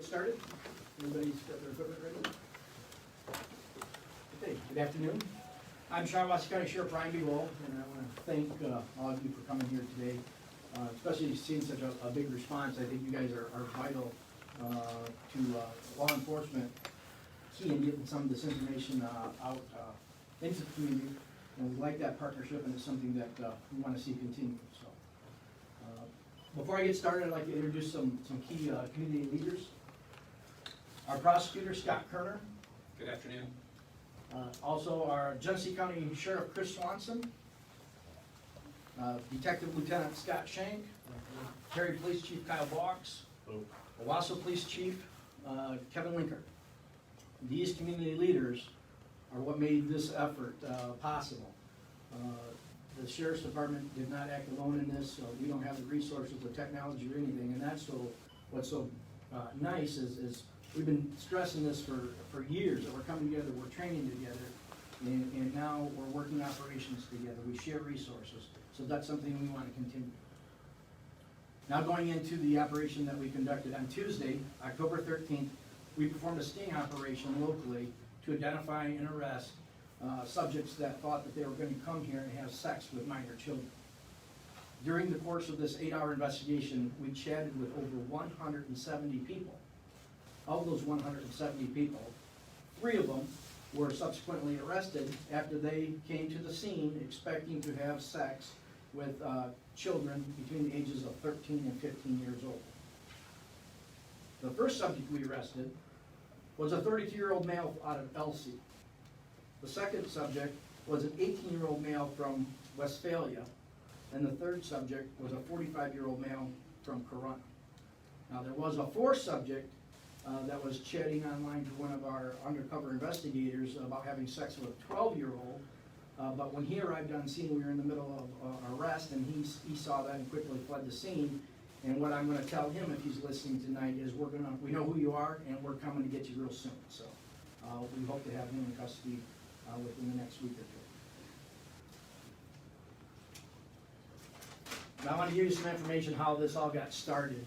started? Everybody's got their equipment ready? Okay, good afternoon. I'm Shiawassee County Sheriff Brian BeGole, and I want to thank all of you for coming here today, especially seeing such a big response. I think you guys are vital to law enforcement, key in getting some of this information out into the community. And we like that partnership, and it's something that we want to see continue. So, before I get started, I'd like to introduce some key community leaders. Our prosecutor, Scott Kerner. Good afternoon. Also, our Genesee County Sheriff, Chris Swanson. Detective Lieutenant Scott Shank. Terry Police Chief Kyle Boggs. Owasso Police Chief Kevin Linker. These community leaders are what made this effort possible. The Sheriff's Department did not act alone in this, so we don't have the resources, the technology, or anything, and that's what's so nice is we've been stressing this for years, that we're coming together, we're training together, and now we're working operations together. We share resources, so that's something we want to continue. Now going into the operation that we conducted on Tuesday, October 13th, we performed a sting operation locally to identify and arrest subjects that thought that they were going to come here and have sex with minor children. During the course of this 8-hour investigation, we chatted with over 170 people. Of those 170 people, 3 of them were subsequently arrested after they came to the scene expecting to have sex with children between the ages of 13 and 15 years old. The first subject we arrested was a 32-year-old male out of Elsie. The second subject was an 18-year-old male from Westphalia, and the third subject was a 45-year-old male from CORUNNA. Now there was a 4th subject that was chatting online to one of our undercover investigators about having sex with a 12-year-old, but when he arrived on scene, we were in the middle of arrest, and he saw that and quickly fled the scene. And what I'm going to tell him, if he's listening tonight, is we know who you are, and we're coming to get you real soon. So we hope to have him in custody within the next week or 2. Now I want to give you some information how this all got started.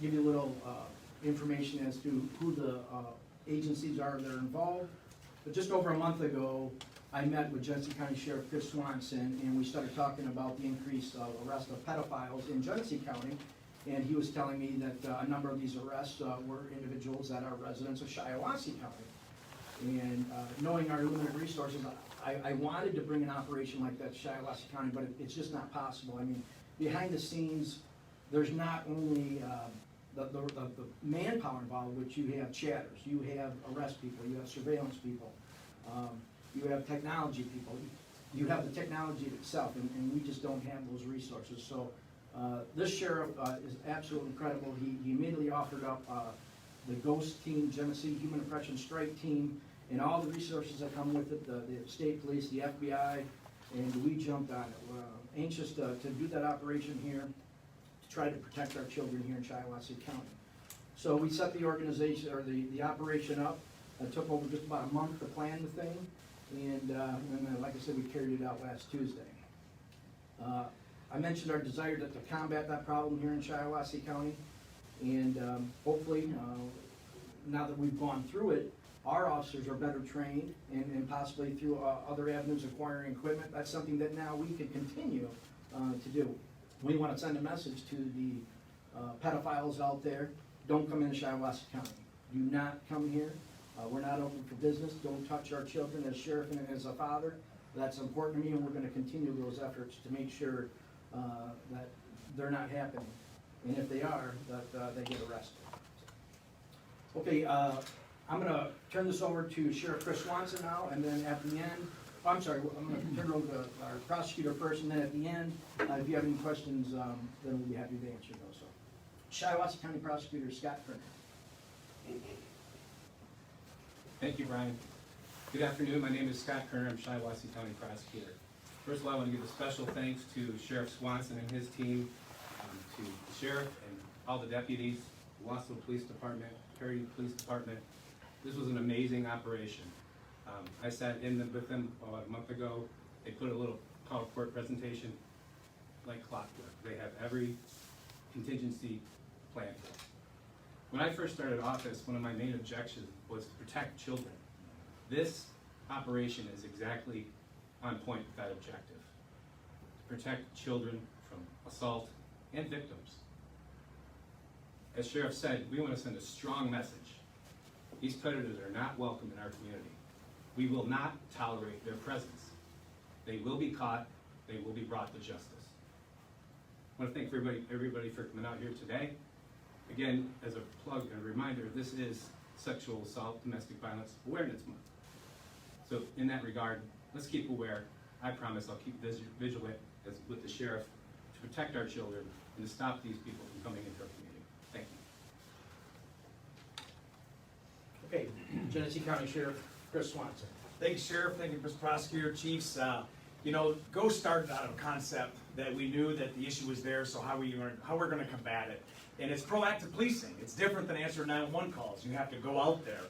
Give you a little information as to who the agencies are that are involved. But just over a month ago, I met with Genesee County Sheriff Chris Swanson, and we started talking about the increase of arrest of pedophiles in Genesee County. And he was telling me that a number of these arrests were individuals that are residents of Shiawassee County. And knowing our limited resources, I wanted to bring an operation like that to Shiawassee County, but it's just not possible. I mean, behind the scenes, there's not only the manpower involved, which you have chatters, you have arrest people, you have surveillance people, you have technology people, you have the technology itself, and we just don't have those resources. So this sheriff is absolutely incredible. He immediately offered up the G.h.o.s.t team, Genesee Human Oppression Strike team, and all the resources that come with it, the state police, the FBI, and we jumped on it. We're anxious to do that operation here, to try to protect our children here in Shiawassee County. So we set the organization, or the operation up. It took over just about a month to plan the thing, and like I said, we carried it out last Tuesday. I mentioned our desire to combat that problem here in Shiawassee County, and hopefully, now that we've gone through it, our officers are better trained, and possibly through other avenues acquiring equipment. That's something that now we can continue to do. We want to send a message to the pedophiles out there: don't come into Shiawassee County. Do not come here. We're not open for business. Don't touch our children. As sheriff and as a father, that's important to me, and we're going to continue those efforts to make sure that they're not happening. And if they are, that they get arrested. Okay, I'm going to turn this over to Sheriff Chris Swanson now, and then at the end, I'm going to turn it over to our prosecutor first, and then at the end, if you have any questions, then we'll be happy to answer those. So, Shiawassee County Prosecutor Scott Kerner. Thank you, Brian. Good afternoon. My name is Scott Kerner. I'm Shiawassee County Prosecutor. First of all, I want to give a special thanks to Sheriff Swanson and his team, to the sheriff and all the deputies, the Owasso Police Department, Perry Police Department. This was an amazing operation. I sat in with them about a month ago. They put a little PowerPoint presentation like clockwork. They have every contingency planned for. When I first started office, one of my main objections was to protect children. This operation is exactly on point with that objective. To protect children from assault and victims. As Sheriff said, we want to send a strong message. These predators are not welcome in our community. We will not tolerate their presence. They will be caught, they will be brought to justice. I want to thank everybody for coming out here today. Again, as a plug and a reminder, this is Sexual Assault, Domestic Violence Awareness Month. So in that regard, let's keep aware. I promise I'll keep vigilant with the sheriff to protect our children and to stop these people from coming into our community. Thank you. Okay, Genesee County Sheriff Chris Swanson. Thank you, Sheriff. Thank you, Mr. Prosecutor, Chiefs. You know, G.h.o.s.t started out of a concept that we knew that the issue was there, so how we're going to combat it. And it's proactive policing. It's different than answering 911 calls. You have to go out there.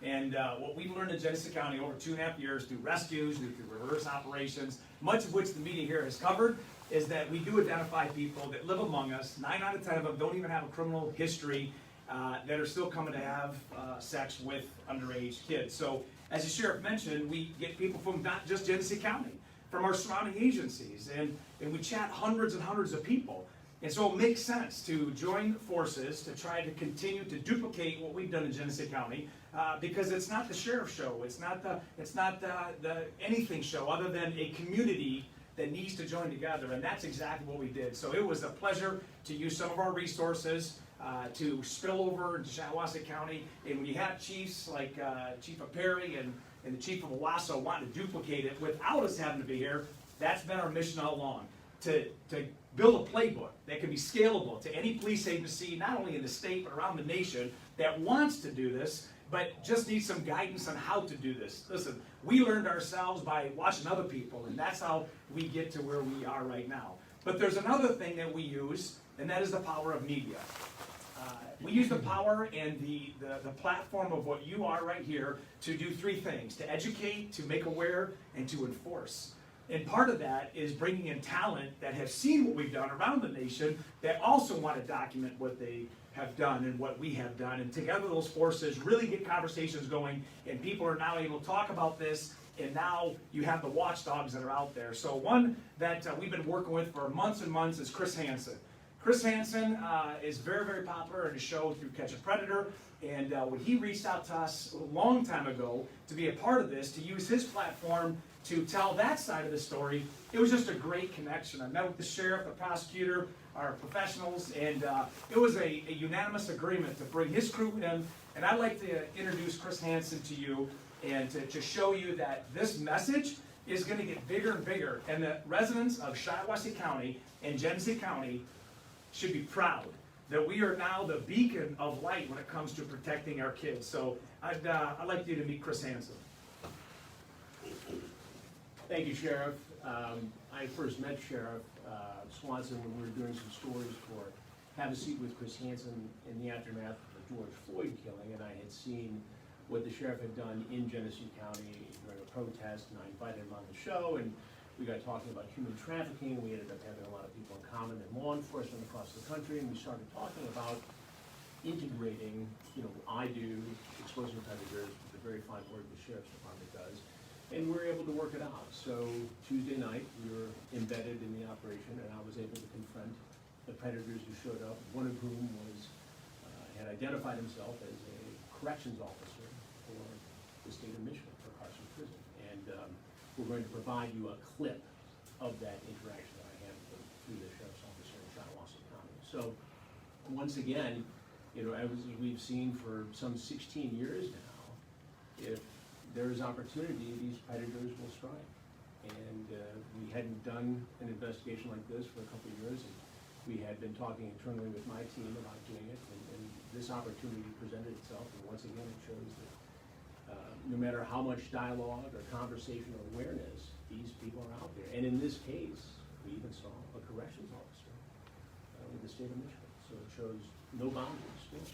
And what we've learned in Genesee County over 2.5 years through rescues, through reverse operations, much of which the media here has covered, is that we do identify people that live among us. 9 out of 10 of them don't even have a criminal history, that are still coming to have sex with underage kids. So, as the sheriff mentioned, we get people from not just Genesee County, from our surrounding agencies, and we chat hundreds and hundreds of people. And so it makes sense to join forces to try to continue to duplicate what we've done in Genesee County, because it's not the sheriff's show, it's not the anything show other than a community that needs to join together, and that's exactly what we did. So it was a pleasure to use some of our resources to spill over into Shiawassee County, and when you have chiefs like Chief of Perry and the Chief of Owasso wanting to duplicate it without us having to be here, that's been our mission all along. To build a playbook that can be scalable to any police agency, not only in the state, but around the nation, that wants to do this, but just needs some guidance on how to do this. Listen, we learned ourselves by watching other people, and that's how we get to where we are right now. But there's another thing that we use, and that is the power of media. We use the power and the platform of what you are right here to do 3 things: to educate, to make aware, and to enforce. And part of that is bringing in talent that have seen what we've done around the nation, that also want to document what they have done and what we have done. And together those forces really get conversations going, and people are now able to talk about this, and now you have the watchdogs that are out there. So one that we've been working with for months and months is Chris Hansen. Chris Hansen is very, very popular in a show through Catch a Predator, and when he reached out to us a long time ago to be a part of this, to use his platform to tell that side of the story, it was just a great connection. I met with the sheriff, the prosecutor, our professionals, and it was a unanimous agreement to bring his crew in, and I'd like to introduce Chris Hansen to you and to show you that this message is going to get bigger and bigger, and the residents of Shiawassee County and Genesee County should be proud that we are now the beacon of light when it comes to protecting our kids. So I'd like you to meet Chris Hansen. Thank you, Sheriff. I first met Sheriff Swanson when we were doing some stories for Have a Seat with Chris Hansen in the aftermath of the George Floyd killing, and I had seen what the sheriff had done in Genesee County during a protest, and I invited him on the show, and we got talking about human trafficking. We ended up having a lot of people in common in law enforcement across the country, and we started talking about integrating, I do, exposing predators, with the very fine work the Sheriff's Department does, and we were able to work it out. So Tuesday night, we were embedded in the operation, and I was able to confront the predators who showed up, one of whom had identified himself as a corrections officer for the state of Michigan, for Carson Prison. And we're going to provide you a clip of that interaction that I had with him through the sheriff's office in Shiawassee County. So once again, as we've seen for some 16 years now, if there is opportunity, these predators will strike. And we hadn't done an investigation like this for a couple of years, and we had been talking internally with my team about doing it, and this opportunity presented itself, and once again it shows that no matter how much dialogue or conversation or awareness, these people are out there. And in this case, we even saw a corrections officer with the state of Michigan. So it shows no boundaries still.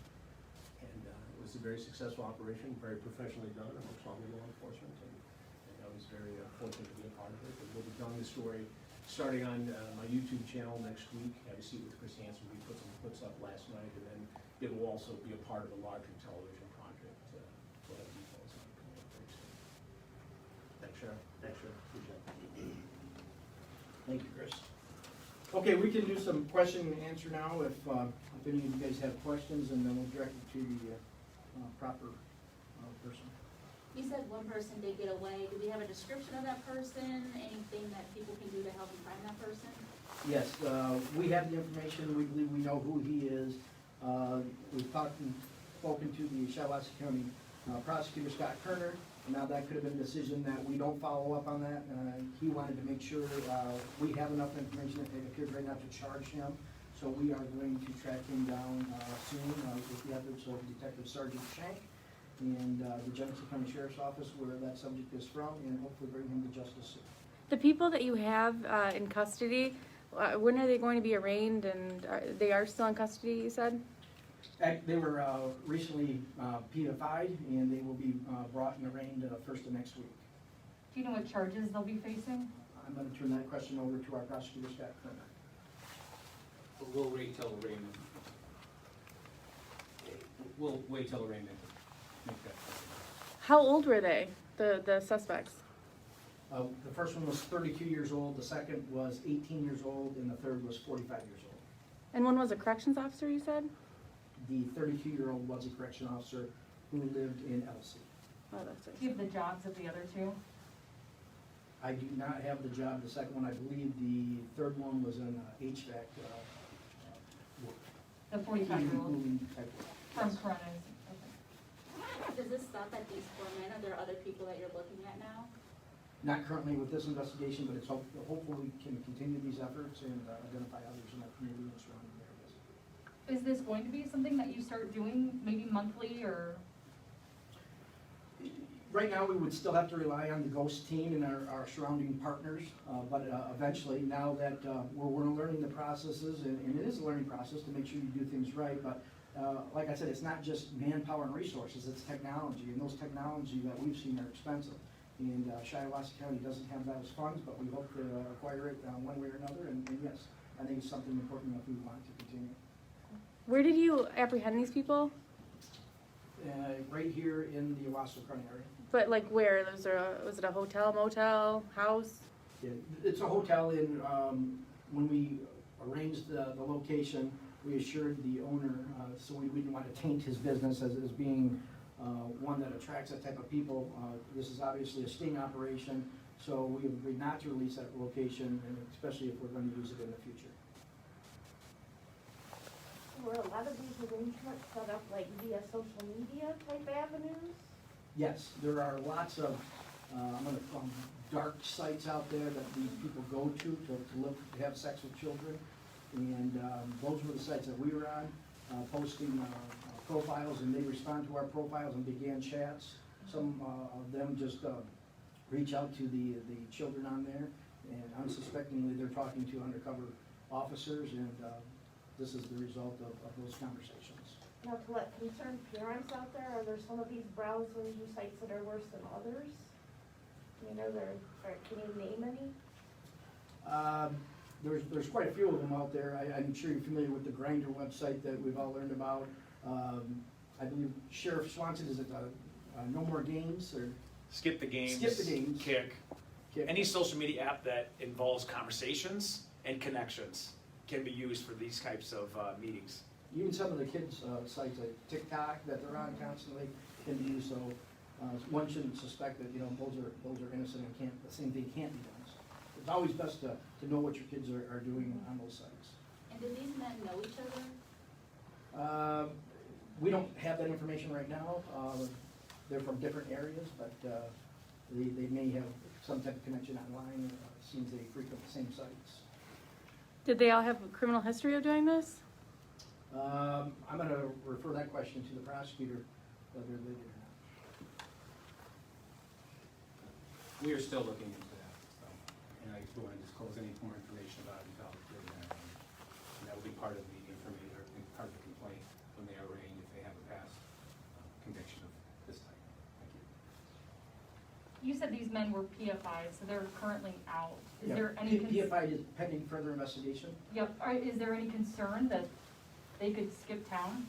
And it was a very successful operation, very professionally done. I worked on law enforcement, and I was very fortunate to be a part of it. But we'll be telling the story starting on my YouTube channel next week. Have a Seat with Chris Hansen. We put some clips up last night, and then it will also be a part of a larger television project. We'll have details on it coming up very soon. Thanks, Sheriff. Thanks, Sheriff. Good job. Thank you, Chris. Okay, we can do some question and answer now if any of you guys have questions, and then we'll direct it to the proper person. You said one person did get away. Do we have a description of that person? Anything that people can do to help them find that person? Yes, we have the information, we believe we know who he is. We've talked and spoken to the Shiawassee County prosecutor, Scott Kerner. Now, that could have been a decision that we don't follow up on that. He wanted to make sure we have enough information that it appears right now to charge him. So we are going to track him down soon with the efforts of Detective Sergeant Shank and the Genesee County Sheriff's Office, where that subject is from, and hopefully bring him to justice soon. The people that you have in custody, when are they going to be arraigned, and they are still in custody, you said? They were recently PFI'd, and they will be brought and arraigned first of next week. Do you know what charges they'll be facing? I'm going to turn that question over to our prosecutor, Scott Kerner. We'll wait till arraignment. We'll wait till arraignment to make that decision. How old were they, the suspects? The first one was 32 years old, the second was 18 years old, and the third was 45 years old. And one was a corrections officer, you said? The 32-year-old was a correction officer who lived in Elsie. Oh, that's Do right. you have the jobs of the other two? I do not have the job, the second one, I believe the third one was in HVAC work. The 45-year-old Moving type work. from Yes. CORUNNA? Okay. Does this stop at these 4 men? Are there other people that you're looking at now? Not currently with this investigation, but it's hopefully we can continue these efforts and identify others in our community and surrounding areas. Is this going to be something that you start doing maybe monthly, or? Right now, we would still have to rely on the G.h.o.s.t team and our surrounding partners, but eventually, now that we're learning the processes, and it is a learning process to make sure you do things right, but like I said, it's not just manpower and resources, it's technology, and those technology that we've seen are expensive. And Shiawassee County doesn't have that as funds, but we hope to acquire it one way or another, and yes, I think it's something important that we want to continue. Where did you apprehend these people? Right here in the Shiawassee County area. But like where? Was it a hotel, motel, house? Yeah, it's a hotel in, when we arranged the location, we assured the owner, so we didn't want to taint his business as being one that attracts that type of people. This is obviously a sting operation, so we agreed not to release that location, and especially if we're going to use it in the future. Were a lot of these arrangements set up like via social media type avenues? Yes, there are lots of, I'm gonna call them dark sites out there that these people go to look, to have sex with children. And those were the sites that we were on, posting profiles, and they respond to our profiles and began chats. Some of them just reach out to the children on there, and unsuspectingly, they're talking to undercover officers, and this is the result of those conversations. Now, to let concerned parents out there, are there some of these browsers or sites that are worse than others? You know, can you name any? There's quite a few of them out there. I'm sure you're familiar with the Grindr website that we've all learned about. I believe Sheriff Swanson, is it No More Games, or? Skip the games. Skip the games. Kick. Kick. Any social media app that involves conversations and connections can be used for these types of meetings. Even some of the kids' sites like TikTok that they're on constantly can be used, so one shouldn't suspect that, those are innocent and the same thing can't be done. So it's always best to know what your kids are doing on those sites. And do these men know each other? We don't have that information right now. They're from different areas, but they may have some type of connection online. It seems they frequent the same sites. Did they all have a criminal history of doing this? I'm going to refer that question to the prosecutor, whether they did or not. We are still looking into that, so, and I don't want to disclose any more information about it until it's written down. And that will be part of the information, or part of the complaint when they are arraigned, if they have a past conviction of this type. Thank you. You said these men were PFIs, so they're currently out. Is Yeah, there any? PFI is pending further investigation. Yep. Is there any concern that they could skip town?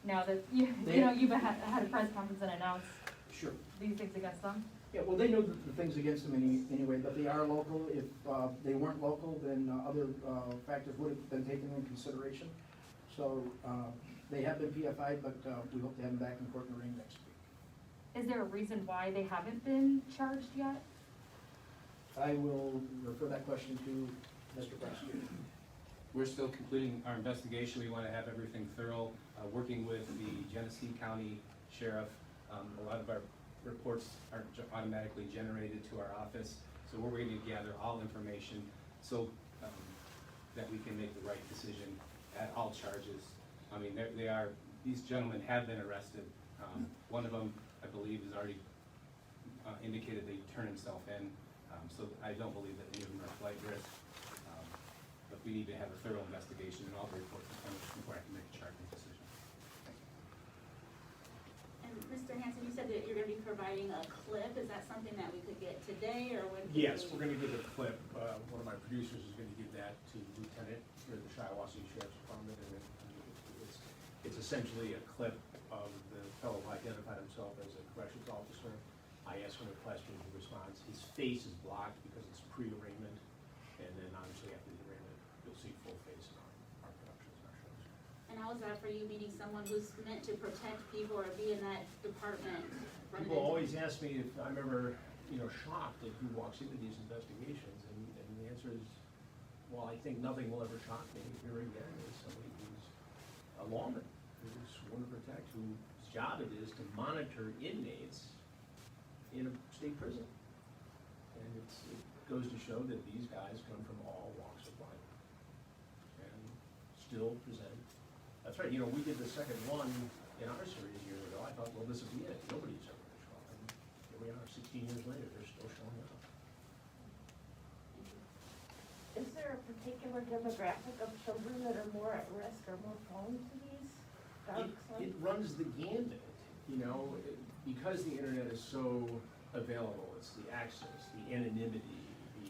now that, you know, you've had a press conference and announced Sure. these things against them? Yeah, well, they know the things against them anyway, but they are local. If they weren't local, then other factors would have been taken into consideration. So they have been PFI'd, but we hope to have them back in court in the ring next week. Is there a reason why they haven't been charged yet? I will refer that question to Mr. Prosecutor. We're still completing our investigation. We want to have everything thorough, working with the Genesee County Sheriff. A lot of our reports aren't automatically generated to our office, so we're waiting to gather all information so that we can make the right decision at all charges. I mean, these gentlemen have been arrested. One of them, I believe, has already indicated that he turned himself in, so I don't believe that any of them are flight risk. But we need to have a thorough investigation and all the reports before I can make a charging decision. And Mr. Hansen, you said that you're gonna be providing a clip. Is that something that we could get today, or when? Yes, we're gonna give a clip. One of my producers is gonna give that to Lieutenant here at the Shiawassee Sheriff's Department, and it's essentially a clip of the fellow who identified himself as a corrections officer. I asked him a question, he responds. His face is blocked because it's pre-arraignment, and then obviously after the arraignment, you'll see full face in our productions and our shows. And how is that for you, meeting someone who's meant to protect people or be in that department? running People into- always ask me if I'm ever, shocked at who walks into these investigations, and the answer is, well, I think nothing will ever shock me. Here again is somebody who's a lawman, who's sworn to protect, whose job it is to monitor inmates in a state prison. And it goes to show that these guys come from all walks of life and still present. That's right, we did the second one in our series a year ago. I thought, well, this will be it. Nobody's ever going to show up. And here we are, 16 years later, they're still showing up. Is there a particular demographic of children that are more at risk or more prone to these dark It sides? runs the gambit, because the internet is so available. It's the access, the anonymity, the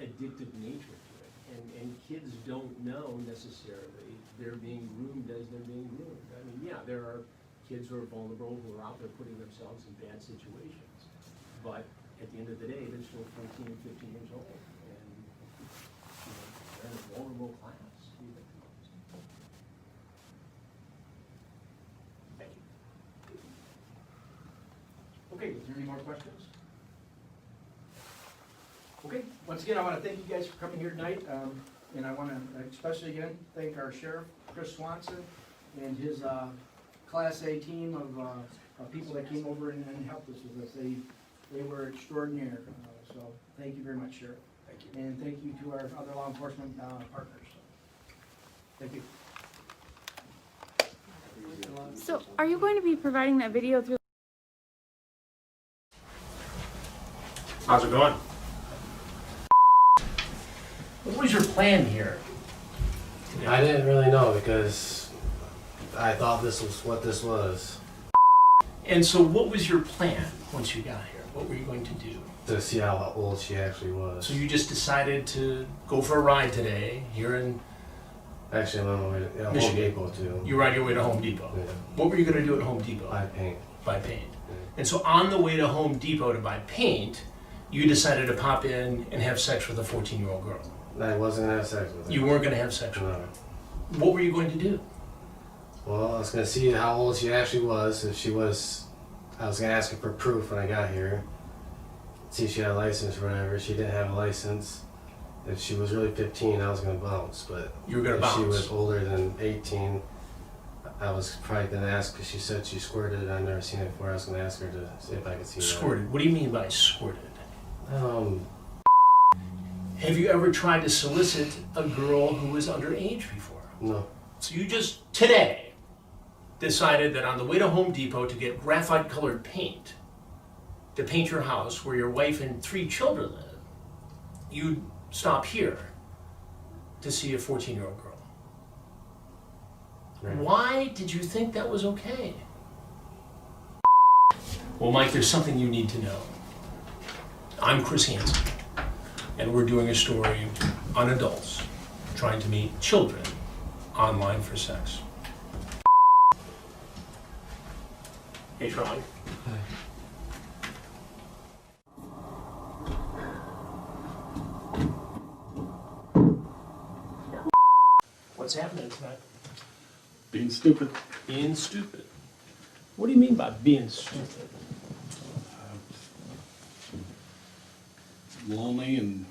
addictive nature to it. And kids don't know necessarily they're being groomed as they're being groomed. I mean, yeah, there are kids who are vulnerable, who are out there putting themselves in bad situations. But at the end of the day, they're still 14, 15 years old. And they're in a vulnerable class. Thank you. Okay, is there any more questions? Okay, once again, I want to thank you guys for coming here tonight, and I want to especially again thank our sheriff, Chris Swanson, and his Class A team of people that came over and helped us with this. They were extraordinary, so thank you very much, Sheriff. Thank you. And thank you to our other law enforcement partners. Thank you. So are you going to be providing that video through? How's it going? What was your plan here? I didn't really know because I thought this was what this was. And so what was your plan once you got here? What were you going to do? To see how old she actually was. So you just decided to go for a ride today here in, Actually, I'm on my way to Home Michigan. Depot too. you were on your way to Home Depot. Yeah. What were you going to do at Home Depot? Buy paint. Buy paint. Yeah. And so on the way to Home Depot to buy paint, you decided to pop in and have sex with a 14-year-old girl. I wasn't gonna have sex with her. You weren't going to have sex with her. No. What were you going to do? Well, I was gonna see how old she actually was. If she was, I was gonna ask her for proof when I got here. See if she had a license or whatever. She didn't have a license. If she was really 15, I was gonna bounce. But You were going to if she bounce. was older than 18, I was probably gonna ask because she said she squirted. I've never seen it before. I was gonna ask her to see if I could see that. Squirted. What do you mean by squirted? Have you ever tried to solicit a girl who was underage before? No. So you just today decided that on the way to Home Depot to get graphite colored paint to paint your house where your wife and 3 children live, you'd stop here to see a 14-year-old girl. Right. Why did you think that was okay? Well, Mike, there's something you need to know. I'm Chris Hansen, and we're doing a story on adults trying to meet children online for sex. Hey, Sean. What's happening tonight? Being stupid. Being stupid. What do you mean by being stupid? Lonely and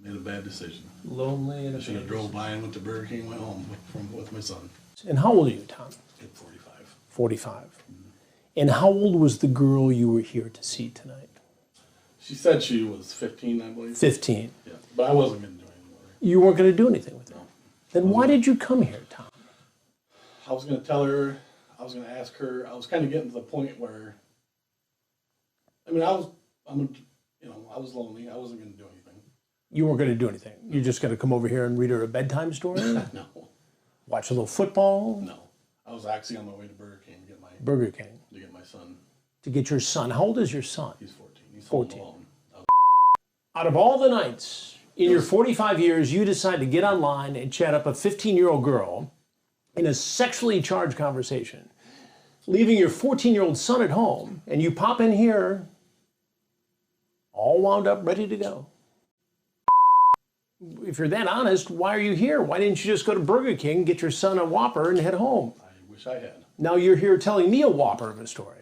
made a bad decision. Lonely and I should have drove by and went to Burger King and went home with my son. And how old are you, Tom? At 45. 45. And how old was the girl you were here to see tonight? She said she was 15, I believe. 15. Yeah, but I wasn't going to do anything with her. You weren't going to do anything with her. No. Then why did you come here, Tom? I was going to tell her, I was going to ask her, I was kind of getting to the point where, I mean, I was lonely. I wasn't going to do anything. You weren't going to do anything. You're just going to come over here and read her a bedtime story? No. Watch a little football? No. I was actually on my way to Burger King to get my son. To get your son. How old is your son? He's 14. He's 14. home alone. Out of all the nights in your 45 years, you decide to get online and chat up a 15-year-old girl in a sexually charged conversation, leaving your 14-year-old son at home, and you pop in here all wound up, ready to go. If you're that honest, why are you here? Why didn't you just go to Burger King, get your son a Whopper, and head home? I wish I had. Now you're here telling me a Whopper of a story.